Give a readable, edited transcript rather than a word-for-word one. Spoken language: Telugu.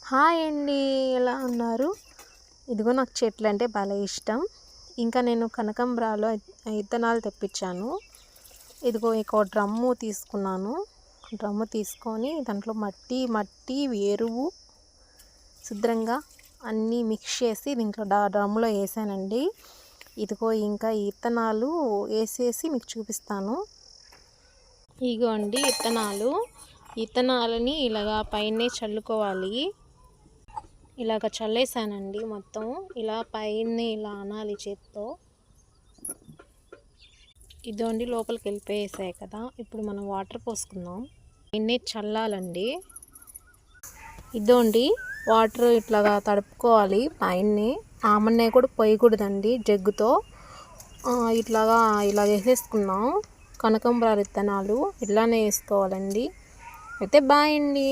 హాయ్ అండి, ఎలా ఉన్నారు? ఇదిగో నాకు చెట్లు అంటే భలే ఇష్టం. ఇంకా నేను కనకంబరాలు విత్తనాలు తెప్పించాను. ఇదిగో ఇంకో డ్రమ్ము తీసుకున్నాను. డ్రమ్ము తీసుకొని దాంట్లో మట్టి ఎరువు శుభ్రంగా అన్నీ మిక్స్ చేసి దీంట్లో డ్రమ్ములో వేసానండి. ఇదిగో ఇంకా ఈ విత్తనాలు వేసేసి మీకు చూపిస్తాను. ఇగో అండి విత్తనాలని ఇలాగా పైనే చల్లుకోవాలి. ఇలాగ చల్లేసానండి. మొత్తం ఇలా పైన ఇలా అనాలి చేత్తో. ఇదోండి లోపలికి వెళ్ళిపోయేసాయి కదా. ఇప్పుడు మనం వాటర్ పోసుకుందాం. పైనే చల్లాలండి. ఇదోండి వాటర్ ఇట్లాగా తడుపుకోవాలి. పైనే ఆమన్నే కూడా పోయకూడదండి జగ్గుతో. ఇలాగ వేసేసుకున్నాం. కనకంబరాలు విత్తనాలు ఇట్లానే వేసుకోవాలండి. అయితే బాయ్ అండి.